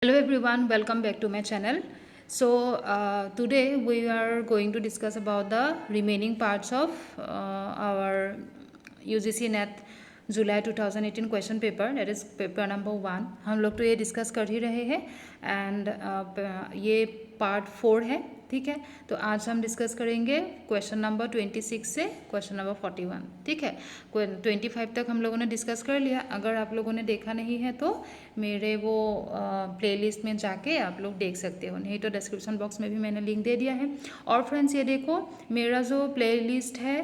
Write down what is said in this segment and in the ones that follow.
Hello everyone, welcome back to my channel. Today we are going to discuss about the remaining parts of our UGC NET July 2018 question paper, that is paper number 1. हम लोग तो ये discuss कर ही रहे हैं and ये part 4 है. ठीक है, तो आज हम डिस्कस करेंगे क्वेश्चन नंबर 26 से क्वेश्चन नंबर 41. ठीक है, 25 तक हम लोगों ने डिस्कस कर लिया. अगर आप लोगों ने देखा नहीं है तो मेरे वो प्लेलिस्ट में जाके आप लोग देख सकते हो, नहीं तो डिस्क्रिप्शन बॉक्स में भी मैंने लिंक दे दिया है. और फ्रेंड्स ये देखो, मेरा जो प्लेलिस्ट है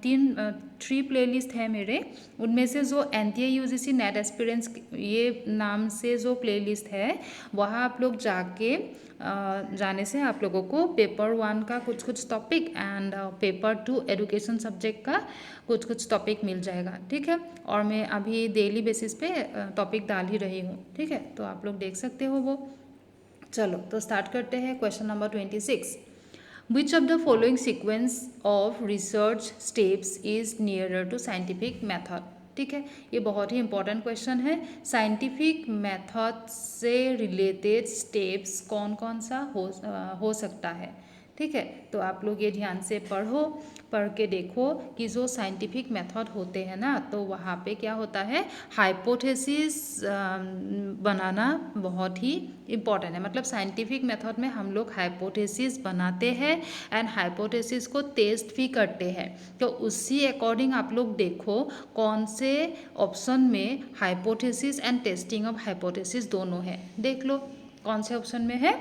3 प्लेलिस्ट है मेरे, उनमें से जो NTA UGC नेट एस्पिरेंट्स ये नाम से जो प्लेलिस्ट है वहाँ आप लोग जाके जाने से आप लोगों को पेपर 1 का कुछ topic and paper 2 education subject का कुछ टॉपिक मिल जाएगा. ठीक है, और मैं अभी डेली बेसिस पे टॉपिक डाल ही रही हूँ. ठीक है, तो आप लोग देख सकते हो वो. चलो तो स्टार्ट करते हैं. Question number 26. Which of the following sequence of research steps is nearer to scientific method? ठीक है, ये बहुत ही इंपॉर्टेंट क्वेश्चन है. साइंटिफिक मेथड से रिलेटेड स्टेप्स कौन कौन सा हो सकता है. ठीक है, तो आप लोग ये ध्यान से पढ़ के देखो कि जो साइंटिफिक मेथड होते हैं ना, तो वहाँ पे क्या होता है, हाइपोथेसिस बनाना बहुत ही इम्पॉर्टेंट है. मतलब साइंटिफिक मेथड में हम लोग हाइपोथेसिस बनाते हैं एंड हाइपोथेसिस को टेस्ट भी करते हैं. तो उसी अकॉर्डिंग आप लोग देखो कौन से ऑप्शन में hypothesis and testing of hypothesis दोनों है. देख लो कौन से ऑप्शन में है.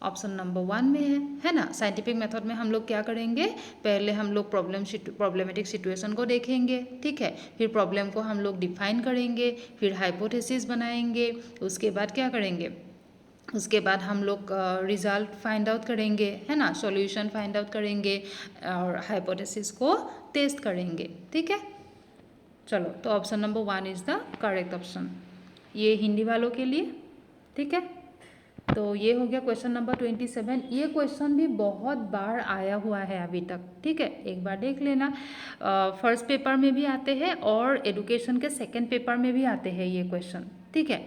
ऑप्शन नंबर 1 में है ना. साइंटिफिक मेथड में हम लोग क्या करेंगे, पहले हम लोग प्रॉब्लमेटिक सिचुएशन को देखेंगे. ठीक है, फिर प्रॉब्लम को हम लोग डिफाइन करेंगे, फिर हाइपोथेसिस बनाएंगे. उसके बाद क्या करेंगे, उसके बाद हम लोग रिजल्ट फाइंड आउट करेंगे, है ना, सॉल्यूशन फाइंड आउट करेंगे और हाइपोथेसिस को टेस्ट करेंगे. ठीक है, चलो तो option number 1 is the correct option, ये हिंदी वालों के लिए. ठीक है, तो ये हो गया क्वेश्चन नंबर 27. ये क्वेश्चन भी बहुत बार आया हुआ है अभी तक. ठीक है, एक बार देख लेना. फर्स्ट पेपर में भी आते हैं और एजुकेशन के सेकंड पेपर में भी आते हैं ये क्वेश्चन. ठीक है,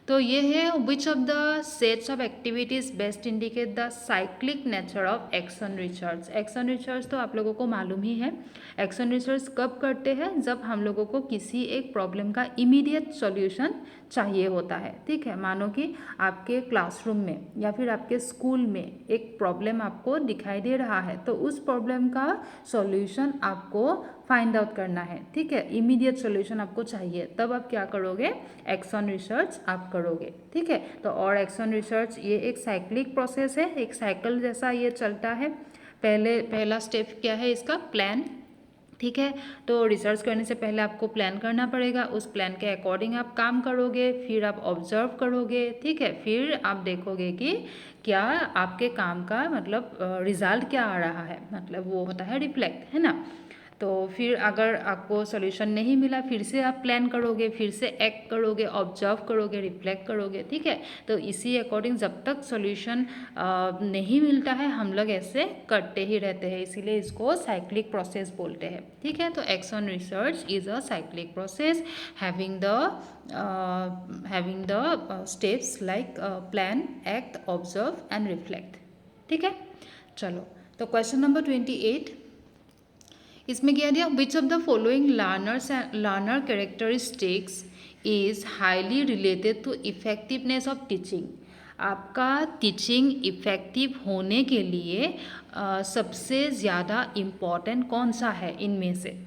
तो ये है विच of the sets of activities best indicate the cyclic nature of action research. Action research तो आप लोगों को मालूम ही है. एक्शन रिसर्च कब करते हैं, जब हम लोगों को किसी एक प्रॉब्लम का इमीडिएट सॉल्यूशन चाहिए होता है. ठीक है, मानो कि आपके क्लासरूम में या फिर आपके स्कूल में एक प्रॉब्लम आपको दिखाई दे रहा है, तो उस प्रॉब्लम का सॉल्यूशन आपको फाइंड आउट करना है. ठीक है, इमीडिएट सॉल्यूशन आपको चाहिए, तब आप क्या करोगे, एक्शन रिसर्च आप करोगे. ठीक है, तो और एक्शन रिसर्च ये एक साइक्लिक प्रोसेस है, एक साइकिल जैसा ये चलता है. पहला स्टेप क्या है इसका, प्लान. ठीक है, तो रिसर्च करने से पहले आपको प्लान करना पड़ेगा, उस प्लान के अकॉर्डिंग आप काम करोगे, फिर आप ऑब्जर्व करोगे. ठीक है, फिर आप देखोगे कि क्या आपके काम का मतलब रिजल्ट क्या आ रहा है, मतलब वो होता है रिफ्लेक्ट, है ना. तो फिर अगर आपको सॉल्यूशन नहीं मिला, फिर से आप प्लान करोगे, फिर से एक्ट करोगे, ऑब्जर्व करोगे, रिफ्लेक्ट करोगे. ठीक है, तो इसी अकॉर्डिंग जब तक सॉल्यूशन नहीं मिलता है हम लोग ऐसे करते ही रहते हैं, इसीलिए इसको साइक्लिक प्रोसेस बोलते हैं. ठीक है, तो action research is a cyclic process having the steps like plan, act, observe and reflect. ठीक है, चलो तो क्वेश्चन नंबर 28. इसमें क्या दिया, which of the following learner characteristics is highly related to effectiveness of teaching. आपका टीचिंग इफेक्टिव होने के लिए सबसे ज़्यादा इम्पॉर्टेंट कौन सा है इनमें से.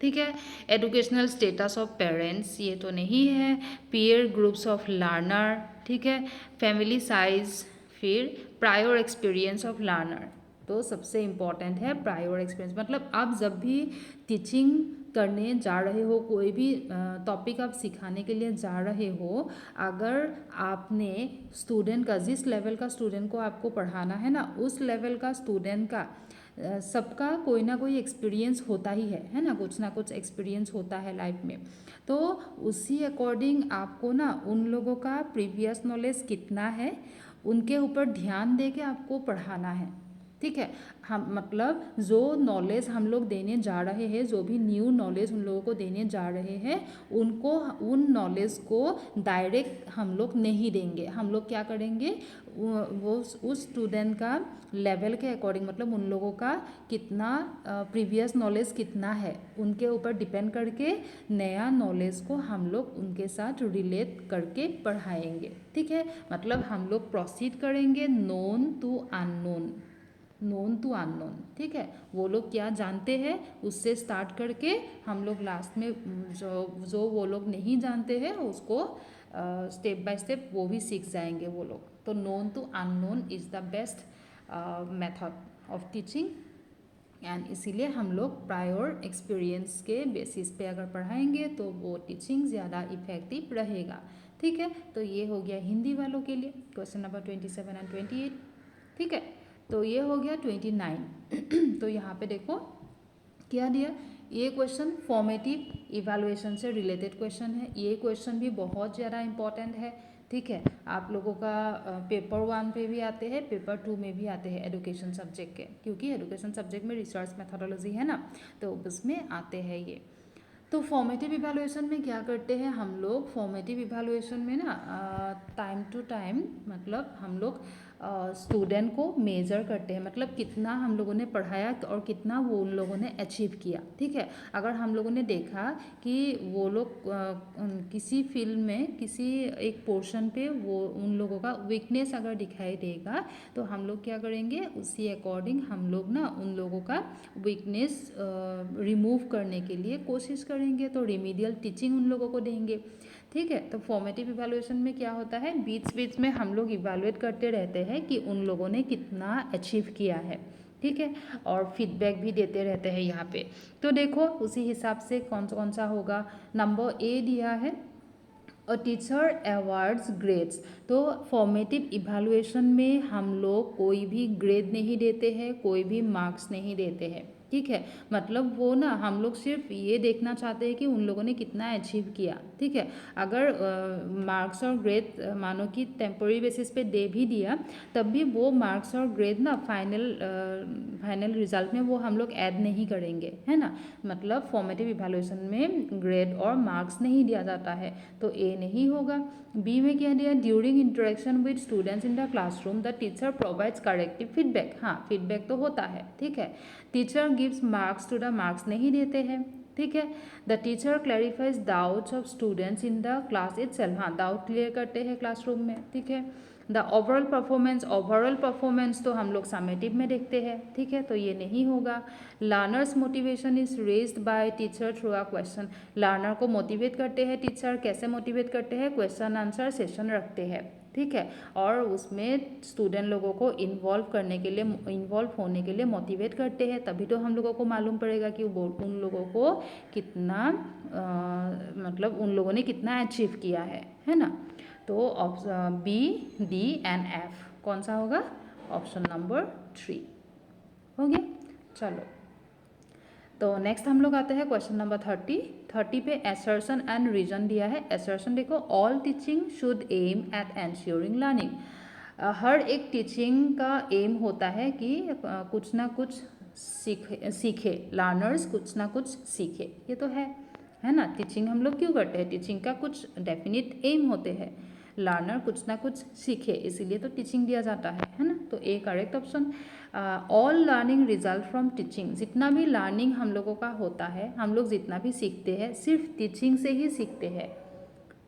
ठीक है, एजुकेशनल स्टेटस ऑफ पेरेंट्स ये तो नहीं है, पीयर ग्रुप्स ऑफ लर्नर. ठीक है, फैमिली साइज, फिर प्रायर एक्सपीरियंस ऑफ लर्नर. तो सबसे इम्पॉर्टेंट है प्रायर एक्सपीरियंस. मतलब आप जब भी टीचिंग करने जा रहे हो, कोई भी टॉपिक आप सिखाने के लिए जा रहे हो, अगर आपने स्टूडेंट का, जिस लेवल का स्टूडेंट को आपको पढ़ाना है ना, उस लेवल का स्टूडेंट का सबका कोई ना कोई एक्सपीरियंस होता ही है ना, कुछ ना कुछ एक्सपीरियंस होता है लाइफ में. तो उसी अकॉर्डिंग आपको ना उन लोगों का प्रीवियस नॉलेज कितना है, उनके ऊपर ध्यान दे के आपको पढ़ाना है. ठीक है। हम मतलब जो नॉलेज हम लोग देने जा रहे हैं, जो भी न्यू नॉलेज उन लोगों को देने जा रहे हैं, उनको उन नॉलेज को डायरेक्ट हम लोग नहीं देंगे। हम लोग क्या करेंगे, वो उस स्टूडेंट का लेवल के अकॉर्डिंग, मतलब उन लोगों का कितना प्रीवियस नॉलेज कितना है, उनके ऊपर डिपेंड करके नया नॉलेज को हम लोग उनके साथ रिलेट करके पढ़ाएंगे। ठीक है, मतलब हम लोग प्रोसीड करेंगे known to unknown, known to unknown. ठीक है, वो लोग क्या जानते हैं उससे स्टार्ट करके हम लोग लास्ट में जो वो लोग नहीं जानते हैं उसको स्टेप बाय स्टेप वो भी सीख जाएंगे वो लोग। तो known to unknown is the best method of teaching, and इसीलिए हम लोग प्रायर एक्सपीरियंस के बेसिस पे अगर पढ़ाएंगे तो वो टीचिंग ज़्यादा इफेक्टिव रहेगा। ठीक है, तो ये हो गया हिंदी वालों के लिए क्वेश्चन नंबर 27 एंड 28। ठीक है, तो ये हो गया 29। तो यहाँ पे देखो क्या दिया, ये क्वेश्चन फॉर्मेटिव इवैल्यूएशन से रिलेटेड क्वेश्चन है। ये क्वेश्चन भी बहुत ज़्यादा इम्पॉर्टेंट है। ठीक है, आप लोगों का पेपर 1 पे भी आते हैं, पेपर 2 में भी आते हैं एडुकेशन सब्जेक्ट के, क्योंकि एडुकेशन सब्जेक्ट में रिसर्च मेथोडोलॉजी है ना, तो उसमें आते हैं ये। तो फॉर्मेटिव इवैल्यूएशन में क्या करते हैं हम लोग, फॉर्मेटिव इवैल्यूएशन में ना टाइम टू टाइम मतलब हम लोग स्टूडेंट को मेजर करते हैं, मतलब कितना हम लोगों ने पढ़ाया और कितना वो उन लोगों ने अचीव किया। ठीक है, अगर हम लोगों ने देखा कि वो लोग किसी फील्ड में किसी एक पोर्शन पे वो उन लोगों का वीकनेस अगर दिखाई देगा, तो हम लोग क्या करेंगे, उसी अकॉर्डिंग हम लोग ना उन लोगों का वीकनेस रिमूव करने के लिए कोशिश करेंगे, तो रिमीडियल टीचिंग उन लोगों को देंगे। ठीक है, तो फॉर्मेटिव इवैल्यूएशन में क्या होता है, बीच बीच में हम लोग इवैल्यूएट करते रहते हैं कि उन लोगों ने कितना अचीव किया है। ठीक है, और फीडबैक भी देते रहते हैं यहाँ पे। तो देखो उसी हिसाब से कौन सा होगा। नंबर ए दिया है, अ टीचर अवार्ड्स ग्रेड्स। तो फॉर्मेटिव इवैल्यूएशन में हम लोग कोई भी ग्रेड नहीं देते हैं, कोई भी मार्क्स नहीं देते हैं। ठीक है, मतलब वो ना हम लोग सिर्फ ये देखना चाहते हैं कि उन लोगों ने कितना अचीव किया। ठीक है, अगर मार्क्स और ग्रेड मानो कि टेम्पोरी बेसिस पे दे भी दिया, तब भी वो मार्क्स और ग्रेड ना फाइनल रिजल्ट में वो हम लोग ऐड नहीं करेंगे, है ना। मतलब फॉर्मेटिव इवैल्यूएशन में ग्रेड और मार्क्स नहीं दिया जाता है, तो ए नहीं होगा। बी में क्या दिया, during interaction with students in the classroom the teacher provides corrective feedback. हाँ, फीडबैक तो होता है। ठीक है, teacher gives marks to the, marks नहीं देते हैं। ठीक है, the teacher clarifies doubts of students in the class itself. हाँ, डाउट क्लियर करते हैं क्लासरूम में। ठीक है, द ओवरऑल परफॉर्मेंस तो हम लोग समेटिव में देखते हैं। ठीक है, तो ये नहीं होगा। Learners motivation is raised bye teacher through a question. Learner को मोटिवेट करते हैं टीचर, कैसे मोटिवेट करते हैं, क्वेश्चन आंसर सेशन रखते हैं। ठीक है, और उसमें स्टूडेंट लोगों को इन्वॉल्व होने के लिए मोटिवेट करते हैं, तभी तो हम लोगों को मालूम पड़ेगा कि वो उन लोगों को कितना मतलब उन लोगों ने कितना अचीव किया है ना। तो option B, D and F कौन सा होगा, ऑप्शन नंबर 3 हो गया। चलो, तो नेक्स्ट हम लोग आते हैं क्वेश्चन नंबर 30 पे एसर्शन एंड रीजन दिया है। एसर्शन देखो, all teaching should aim at ensuring learning. हर एक टीचिंग का एम होता है कि कुछ ना कुछ सीखे लर्नर्स, कुछ ना कुछ सीखे। ये तो है ना। टीचिंग हम लोग क्यों करते हैं, टीचिंग का कुछ डेफिनेट एम होते हैं, लर्नर कुछ ना कुछ सीखे, इसीलिए तो टीचिंग दिया जाता है ना। तो A correct option. All learning result from teaching. जितना भी लर्निंग हम लोगों का होता है, हम लोग जितना भी सीखते हैं सिर्फ टीचिंग से ही सीखते हैं।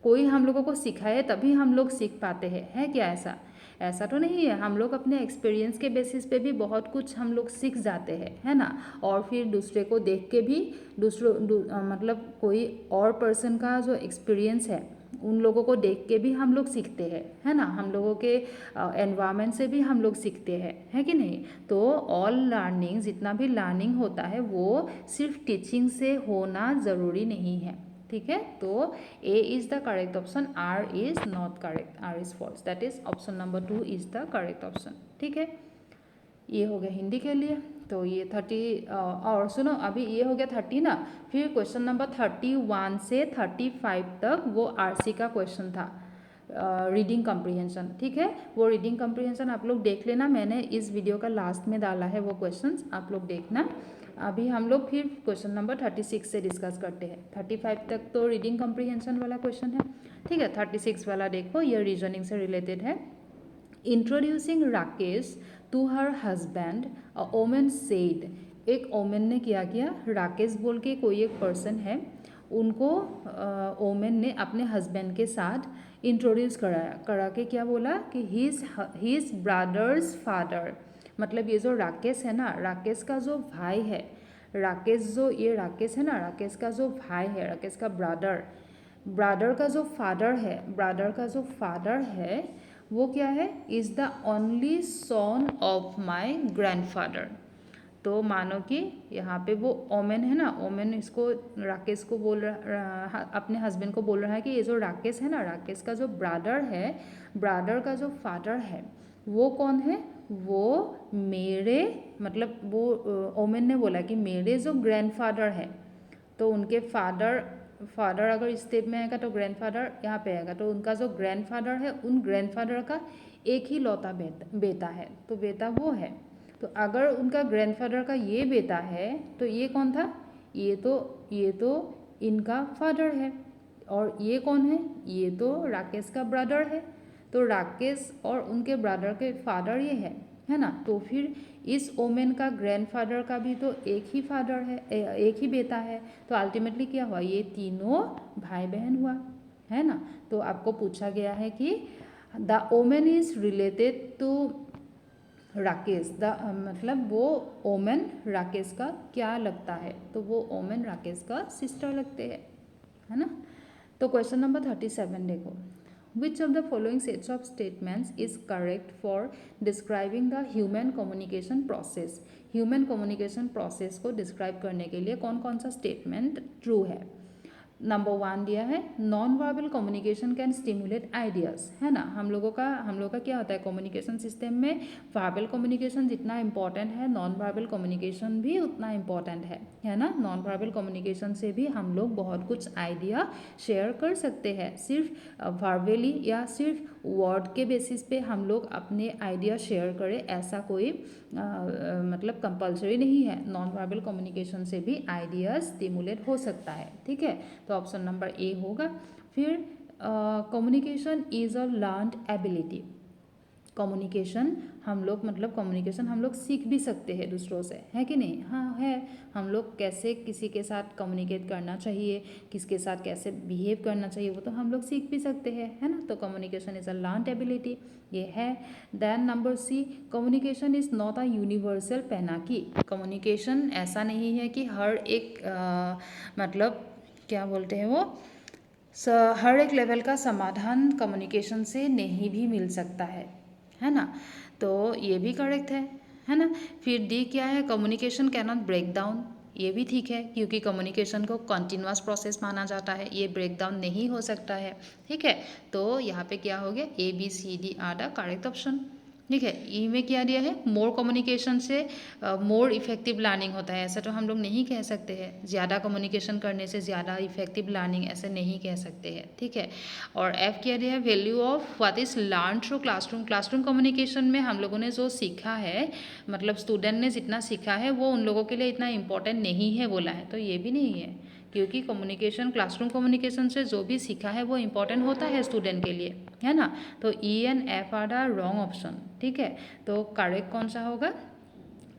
कोई हम लोगों को सिखाए तभी हम लोग सीख पाते हैं, है क्या ऐसा? ऐसा तो नहीं है। हम लोग अपने एक्सपीरियंस के बेसिस पे भी बहुत कुछ हम लोग सीख जाते हैं, है ना। और फिर दूसरे को देख के भी मतलब कोई और पर्सन का जो एक्सपीरियंस है उन लोगों को देख के भी हम लोग सीखते हैं, है ना। हम लोगों के एनवायरनमेंट से भी हम लोग सीखते हैं, है कि नहीं। तो ऑल लर्निंग, जितना भी लर्निंग होता है वो सिर्फ टीचिंग से होना ज़रूरी नहीं है। ठीक है, तो A is the correct option, R is not correct, R is false, that is option number 2 is the correct option. ठीक है, ये हो गया हिंदी के लिए। तो ये 30 और सुनो, अभी ये हो गया 30 ना, फिर क्वेश्चन नंबर 31 से 35 तक वो आरसी का क्वेश्चन था। रीडिंग कम्प्रीहेंशन, ठीक है। वो रीडिंग कम्प्रीहेंशन आप लोग देख लेना, मैंने इस वीडियो का लास्ट में डाला है वो क्वेश्चंस, आप लोग देखना। अभी हम लोग फिर क्वेश्चन नंबर 36 से डिस्कस करते हैं। 35 तक तो रीडिंग कम्प्रीहेंशन वाला क्वेश्चन है, ठीक है। 36 वाला देखो, ये रीजनिंग से रिलेटेड है। Introducing Rakesh to her husband a woman said, एक ओमेन ने क्या किया, राकेश बोल के कोई एक पर्सन है, उनको ओमेन ने अपने हस्बैंड के साथ इंट्रोड्यूस करा के क्या बोला कि ही इज़ ब्रदर्स फादर। मतलब ये जो राकेश है ना, राकेश का जो भाई है, राकेश है ना, राकेश का जो भाई है, राकेश का ब्रदर का जो फादर है वो क्या है, is the only son of my grandfather. तो मानो कि यहाँ पे वो ओमेन है ना, ओमेन इसको राकेश को बोल रहा, अपने हस्बैंड को बोल रहा है कि ये जो राकेश है ना, राकेश का जो ब्रदर का जो फादर है वो कौन है, वो मेरे, मतलब वो ओमेन ने बोला कि मेरे जो ग्रैंडफादर है, तो उनके फादर अगर इस स्टेप में आएगा तो ग्रैंडफादर यहाँ पे आएगा, तो उनका जो ग्रैंडफादर है, उन ग्रैंडफादर का एक ही लौता बेटा है, तो बेटा वो है। तो अगर उनका ग्रैंडफादर का ये बेटा है तो ये कौन था, ये तो इनका फादर है। और ये कौन है, ये तो राकेश का ब्रदर है। तो राकेश और उनके ब्रदर के फादर ये है ना। तो फिर इस ओमेन का ग्रैंडफादर का भी तो एक ही फादर है, एक ही बेटा है। तो अल्टीमेटली क्या हुआ, ये तीनों भाई बहन हुआ, है ना। तो आपको पूछा गया है कि the woman is related to Rakesh, मतलब वो ओमेन राकेश का क्या लगता है, तो वो ओमेन राकेश का सिस्टर लगते हैं, है ना। तो क्वेश्चन नंबर 37 देखो, विच of the following sets of statements is correct for describing the human communication process. Human communication process को डिस्क्राइब करने के लिए कौन कौन सा स्टेटमेंट ट्रू है। नंबर 1 दिया है, non verbal communication can stimulate ideas, है ना। हम लोग का क्या होता है कम्युनिकेशन सिस्टम में, वर्बल कम्युनिकेशन जितना इम्पॉर्टेंट है, नॉन वर्बल कम्युनिकेशन भी उतना इम्पॉर्टेंट है ना। नॉन वर्बल कम्युनिकेशन से भी हम लोग बहुत कुछ आइडिया शेयर कर सकते हैं। सिर्फ वर्बली या सिर्फ वर्ड के बेसिस पे हम लोग अपने आइडिया शेयर करें, ऐसा कोई मतलब कंपलसरी नहीं है। नॉन वर्बल कम्युनिकेशन से भी आइडियाज स्टिमुलेट हो सकता है, ठीक है। तो ऑप्शन नंबर ए होगा। फिर communication is a learned ability. Communication हम लोग सीख भी सकते हैं दूसरों से, है कि नहीं। हाँ है, हम लोग कैसे किसी के साथ कम्युनिकेट करना चाहिए, किसके साथ कैसे बिहेव करना चाहिए, वो तो हम लोग सीख भी सकते हैं, है ना। तो communication is a learned ability, ये है। Then number C, communication is not a universal panacea. Communication ऐसा नहीं है कि हर एक मतलब क्या बोलते हैं वो, हर एक लेवल का समाधान कम्युनिकेशन से नहीं भी मिल सकता है ना। तो ये भी करेक्ट है ना। फिर डी क्या है, communication can not break down, ये भी ठीक है, क्योंकि कम्युनिकेशन को कंटिन्यूअस प्रोसेस माना जाता है, ये ब्रेक डाउन नहीं हो सकता है, ठीक है। तो यहाँ पे क्या हो गया, A B C D are the correct option, ठीक है। ई में क्या दिया है, मोर कम्युनिकेशन से मोर इफेक्टिव लर्निंग होता है, ऐसा तो हम लोग नहीं कह सकते हैं। ज़्यादा कम्युनिकेशन करने से ज़्यादा इफेक्टिव लर्निंग ऐसे नहीं कह सकते हैं, ठीक है। और एफ क्या दिया है, value of what is learn through classroom. Classroom communication में हम लोगों ने जो सीखा है, मतलब स्टूडेंट ने जितना सीखा है वो उन लोगों के लिए इतना इम्पोर्टेंट नहीं है बोला है, तो ये भी नहीं है, क्योंकि कम्युनिकेशन क्लासरूम कम्युनिकेशन से जो भी सीखा है वो इम्पोर्टेंट होता है स्टूडेंट के लिए, है ना। तो E and F R the wrong option, ठीक है। तो करेक्ट कौन सा होगा,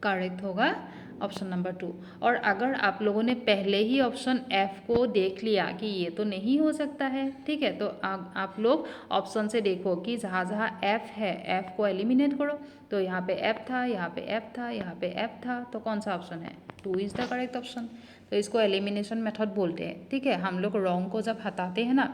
करेक्ट होगा ऑप्शन नंबर 2। और अगर आप लोगों ने पहले ही ऑप्शन एफ को देख लिया कि ये तो नहीं हो सकता है, ठीक है, तो आप लोग ऑप्शन से देखो कि जहाँ जहाँ एफ है एफ को एलिमिनेट करो। तो यहाँ पे एफ था, यहाँ पे एफ था, यहाँ पे एफ था, तो कौन सा ऑप्शन है, 2 इज़ द करेक्ट ऑप्शन। तो इसको एलिमिनेशन मेथड बोलते हैं, ठीक है। हम लोग रॉन्ग को जब हटाते हैं ना,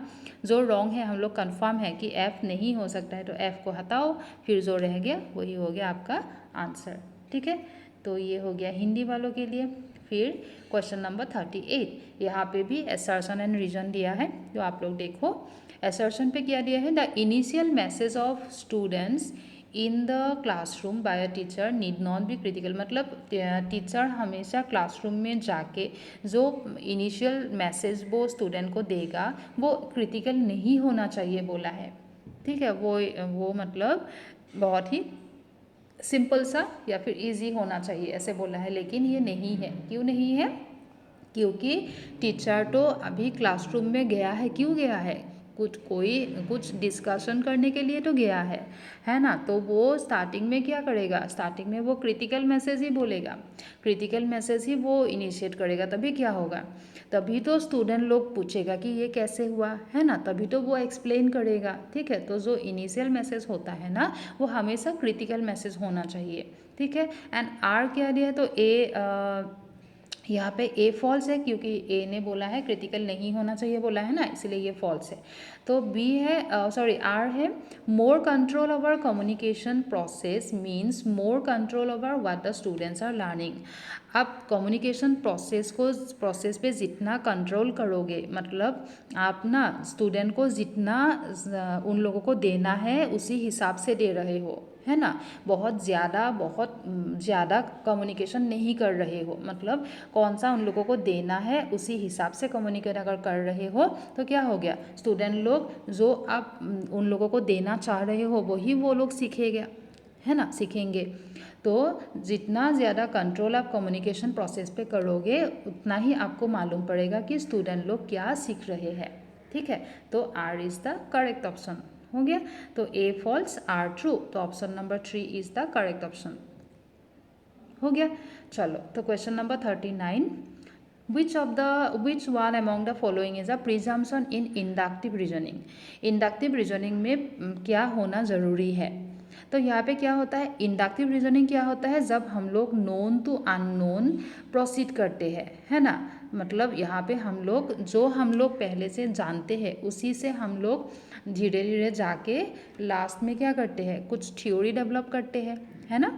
जो रॉन्ग है हम लोग कंफर्म है कि एफ नहीं हो सकता है, तो एफ को हटाओ, फिर जो रह गया वही हो गया आपका आंसर, ठीक है। तो ये हो गया हिंदी वालों के लिए। फिर क्वेश्चन नंबर 38, यहाँ पे भी असर्शन एंड रीजन दिया है, जो आप लोग देखो। असर्शन पे क्या दिया है, the initial message of students in the classroom by a teacher need not be critical. मतलब टीचर हमेशा क्लासरूम में जाके जो इनिशियल मैसेज वो स्टूडेंट को देगा वो क्रिटिकल नहीं होना चाहिए बोला है, ठीक है, वो मतलब बहुत ही सिंपल सा या फिर इजी होना चाहिए ऐसे बोला है, लेकिन ये नहीं है। क्यों नहीं है? क्योंकि टीचर तो अभी क्लासरूम में गया है। क्यों गया है? कुछ डिस्कशन करने के लिए तो गया है ना। तो वो स्टार्टिंग में क्या करेगा? स्टार्टिंग में वो क्रिटिकल मैसेज ही बोलेगा, क्रिटिकल मैसेज ही वो इनिशिएट करेगा। तभी क्या होगा? तभी तो स्टूडेंट लोग पूछेगा कि ये कैसे हुआ, है ना। तभी तो वो एक्सप्लेन करेगा, ठीक है। तो जो इनिशियल मैसेज होता है ना, वो हमेशा क्रिटिकल मैसेज होना चाहिए, ठीक है। एंड आर क्या दिया है? तो यहाँ पे ए फॉल्स है, क्योंकि ए ने बोला है क्रिटिकल नहीं होना चाहिए बोला है ना, इसलिए ये फॉल्स है। तो बी है, सॉरी आर है, more control over communication process means more control over what the students are learning. आप कम्युनिकेशन प्रोसेस पे जितना कंट्रोल करोगे, मतलब आप ना स्टूडेंट को जितना उन लोगों को देना है उसी हिसाब से दे रहे हो, है ना। बहुत ज़्यादा कम्युनिकेशन नहीं कर रहे हो, मतलब कौन सा उन लोगों को देना है उसी हिसाब से कम्युनिकेट अगर कर रहे हो तो क्या हो गया? स्टूडेंट लोग जो आप उन लोगों को देना चाह रहे हो वही वो लोग सीखेगा, है ना, सीखेंगे। तो जितना ज़्यादा कंट्रोल आप कम्युनिकेशन प्रोसेस पे करोगे उतना ही आपको मालूम पड़ेगा कि स्टूडेंट लोग क्या सीख रहे हैं, ठीक है। तो R is the correct option हो गया। तो ए फॉल्स आर ट्रू, तो option number 3 is the correct option हो गया। चलो, तो question number 39, which one among the following is a presumption in inductive reasoning. Inductive reasoning में क्या होना ज़रूरी है? तो यहाँ पे क्या होता है? इंडक्टिव रीजनिंग क्या होता है? जब हम लोग नोन टू अननोन प्रोसीड करते हैं, है ना। मतलब यहाँ पे हम लोग पहले से जानते हैं उसी से हम लोग धीरे धीरे जाके लास्ट में क्या करते हैं? कुछ थ्योरी डेवलप करते हैं, है ना।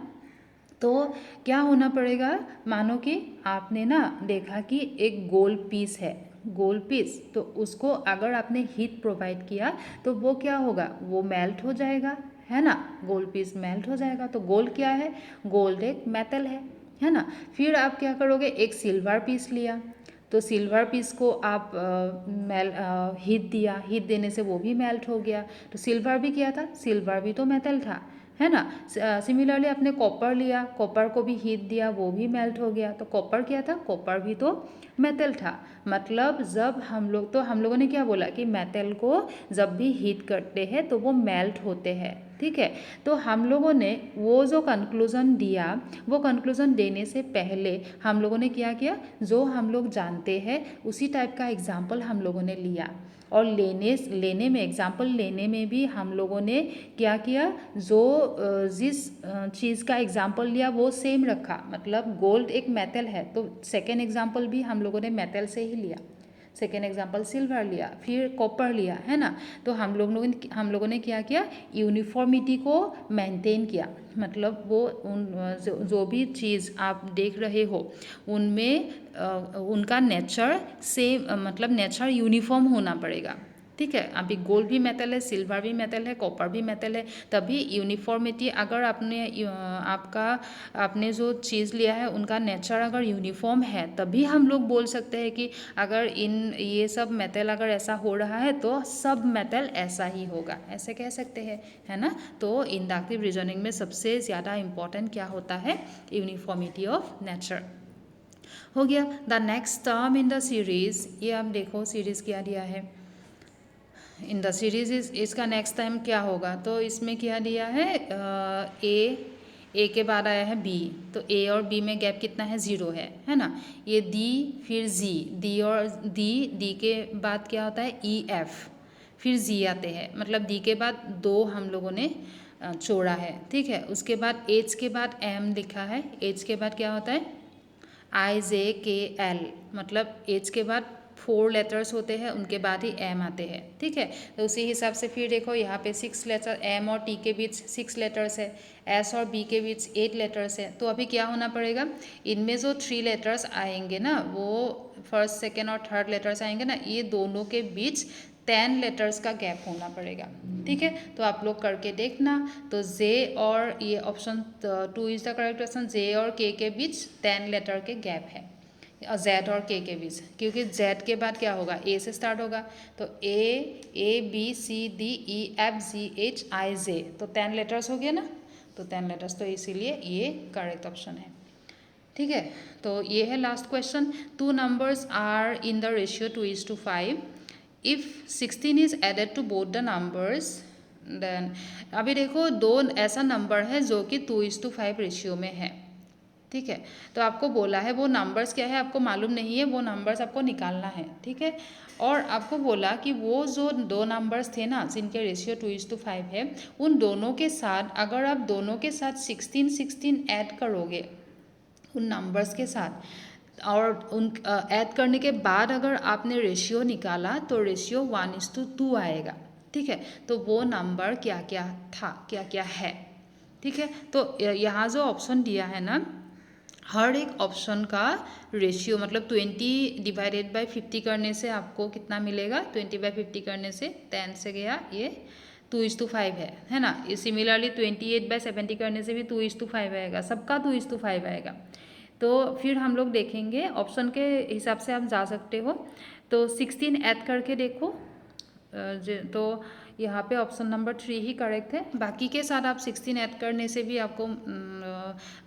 तो क्या होना पड़ेगा? मानो कि आपने ना देखा कि एक गोल पीस है, गोल पीस, तो उसको अगर आपने हीट प्रोवाइड किया तो वो क्या होगा? वो मेल्ट हो जाएगा, है ना। गोल पीस मेल्ट हो जाएगा। तो गोल्ड क्या है? गोल्ड एक मेटल है ना। फिर आप क्या करोगे? एक सिल्वर पीस लिया, तो सिल्वर पीस को आप हीट दिया, हीट देने से वो भी मेल्ट हो गया। तो सिल्वर भी क्या था? सिल्वर भी तो मेटल था, है ना। सिमिलरली आपने कॉपर लिया, कॉपर को भी हीट दिया, वो भी मेल्ट हो गया। तो कॉपर क्या था? कॉपर भी तो मेटल था। मतलब जब हम लोगों ने क्या बोला कि मेटल को जब भी हीट करते हैं तो वो मेल्ट होते हैं, ठीक है। तो हम लोगों ने वो जो कंक्लूज़न दिया, वो कंक्लूज़न देने से पहले हम लोगों ने क्या किया? जो हम लोग जानते हैं उसी टाइप का एग्जाम्पल हम लोगों ने लिया। और लेने में एग्जाम्पल लेने में भी हम लोगों ने क्या किया? जिस चीज़ का एग्जाम्पल लिया वो सेम रखा। मतलब गोल्ड एक मेटल है, तो सेकेंड एग्जाम्पल भी हम लोगों ने मेटल से ही लिया। सेकेंड एग्जाम्पल सिल्वर लिया, फिर कॉपर लिया, है ना। तो हम लोगों ने क्या किया? यूनिफॉर्मिटी को मेंटेन किया। मतलब वो जो भी चीज़ आप देख रहे हो उनमें उनका नेचर सेम, मतलब नेचर यूनिफॉर्म होना पड़ेगा, ठीक है। अभी गोल्ड भी मेटल है, सिल्वर भी मेटल है, कॉपर भी मेटल है, तभी यूनिफॉर्मिटी अगर आपने जो चीज़ लिया है उनका नेचर अगर यूनिफॉर्म है तभी हम लोग बोल सकते हैं कि अगर ये सब मेटल अगर ऐसा हो रहा है तो सब मेटल ऐसा ही होगा, ऐसे कह सकते हैं, है ना। तो इंडक्टिव रीजनिंग में सबसे ज़्यादा इम्पॉर्टेंट क्या होता है? यूनिफॉर्मिटी ऑफ नेचर हो गया। The next term in the series, ये आप देखो सीरीज़ क्या दिया है इन द सीरीज इसका नेक्स्ट टाइम क्या होगा? तो इसमें क्या दिया है? ए के बाद आया है बी, तो ए और बी में गैप कितना है? 0 है ना। ये डी, फिर जी, डी के बाद क्या होता है? ई एफ, फिर जी आते हैं। मतलब डी के बाद 2 हम लोगों ने छोड़ा है, ठीक है। उसके बाद एच के बाद एम लिखा है, एच के बाद क्या होता है? IJKL, मतलब एच के बाद 4 लेटर्स होते हैं, उनके बाद ही एम आते हैं, ठीक है। तो उसी हिसाब से फिर देखो यहाँ पे 6 लेटर, एम और टी के बीच 6 लेटर्स है, एस और बी के बीच 8 लेटर्स है। तो अभी क्या होना पड़ेगा? इनमें जो 3 लेटर्स आएंगे ना, वो फर्स्ट सेकेंड और थर्ड लेटर्स आएंगे ना, ये दोनों के बीच 10 लेटर्स का गैप होना पड़ेगा, ठीक है। तो आप लोग करके देखना। तो जे और ये option 2 is the correct option, J और के बीच 10 लेटर के गैप है, जेड और के बीच, क्योंकि जेड के बाद क्या होगा, ए से स्टार्ट होगा, तो A B C D E F G H I J, तो 10 लेटर्स हो गया ना, तो 10 लेटर्स, तो इसीलिए ये करेक्ट ऑप्शन है। ठीक है, तो ये है last question. 2 numbers are in the ratio 2:5। If 16 is added to both the numbers then, अभी देखो दो ऐसा नंबर है जो कि 2:5 रेशियो में है। ठीक है, तो आपको बोला है वो नंबर्स क्या है आपको मालूम नहीं है, वो नंबर्स आपको निकालना है। ठीक है, और आपको बोला कि वो जो 2 नंबर्स थे ना जिनके रेशियो 2:5 है, उन दोनों के साथ अगर आप दोनों के साथ 16 ऐड करोगे उन नंबर्स के साथ, और उन ऐड करने के बाद अगर आपने रेशियो निकाला तो रेशियो 1:2 आएगा। ठीक है, तो वो नंबर क्या क्या था, क्या क्या है। ठीक है, तो यहाँ जो ऑप्शन दिया है ना, हर एक ऑप्शन का रेशियो मतलब 20/50 करने से आपको कितना मिलेगा, 20/50 करने से 10 से गया ये 2:5 है ना। सिमिलरली 28/70 करने से भी 2:5 आएगा, सबका 2:5 आएगा। तो फिर हम लोग देखेंगे ऑप्शन के हिसाब से आप जा सकते हो। तो 16 ऐड करके देखो, तो यहाँ पे ऑप्शन नंबर 3 ही करेक्ट है। बाकी के साथ आप 16 ऐड करने से भी आपको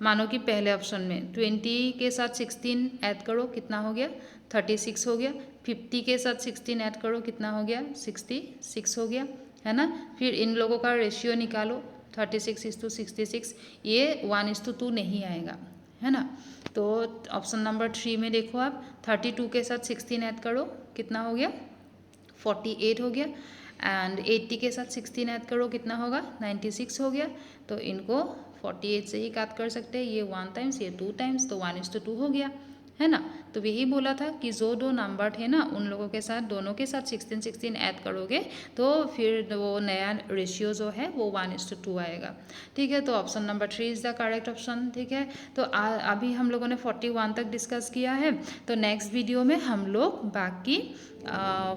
मानो कि पहले ऑप्शन में 20 के साथ 16 ऐड करो कितना हो गया, 36 हो गया। 50 के साथ 16 ऐड करो कितना हो गया, 66 हो गया, है ना। फिर इन लोगों का रेशियो निकालो, 36:66, ये 1:2 नहीं आएगा, है ना। तो ऑप्शन नंबर 3 में देखो आप 32 के साथ 16 ऐड करो कितना हो गया, 48 हो गया। एंड 80 के साथ 16 ऐड करो कितना होगा, 96 हो गया। तो इनको 48 से ही काट कर सकते हैं, ये 1 टाइम्स ये 2 टाइम्स, तो 1:2 हो गया, है ना। तो यही बोला था कि जो 2 नंबर थे ना उन लोगों के साथ दोनों के साथ 16 ऐड करोगे तो फिर वो नया रेशियो जो है वो 1:2 आएगा। ठीक है, तो option number 3 is the correct option. ठीक है, तो अभी हम लोगों ने 41 तक डिस्कस किया है। तो नेक्स्ट वीडियो में हम लोग बाकी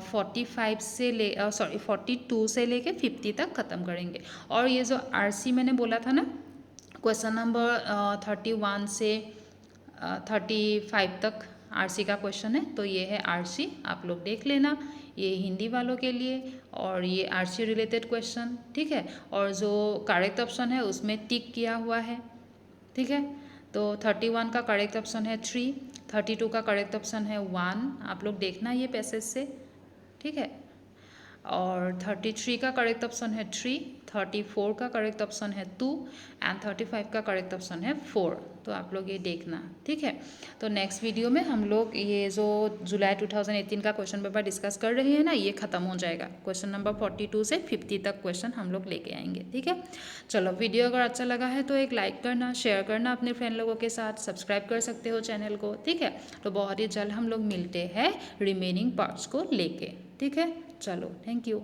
42 से लेके 50 तक ख़त्म करेंगे। और ये जो आरसी मैंने बोला था ना, क्वेश्चन नंबर 31 से 35 तक आरसी का क्वेश्चन है, तो ये है आरसी, आप लोग देख लेना, ये हिंदी वालों के लिए, और ये आरसी रिलेटेड क्वेश्चन। ठीक है, और जो करेक्ट ऑप्शन है उसमें टिक किया हुआ है। ठीक है, तो 31 का करेक्ट ऑप्शन है 3, 32 का करेक्ट ऑप्शन है 1, आप लोग देखना ये पैसेज से। ठीक है, और 33 का करेक्ट ऑप्शन है 3, 34 का करेक्ट ऑप्शन है 2 एंड 35 का करेक्ट ऑप्शन है 4, तो आप लोग ये देखना। ठीक है, तो नेक्स्ट वीडियो में हम लोग ये जो जुलाई 2018 का क्वेश्चन पेपर डिस्कस कर रहे हैं ना, ये ख़त्म हो जाएगा। क्वेश्चन नंबर 42 से 50 तक क्वेश्चन हम लोग लेके आएंगे। ठीक है, चलो वीडियो अगर अच्छा लगा है तो एक लाइक करना, शेयर करना अपने फ्रेंड लोगों के साथ, सब्सक्राइब कर सकते हो चैनल को। ठीक है, तो बहुत ही जल्द हम लोग मिलते हैं रिमेनिंग पार्ट्स को लेके। ठीक है, चलो थैंक यू।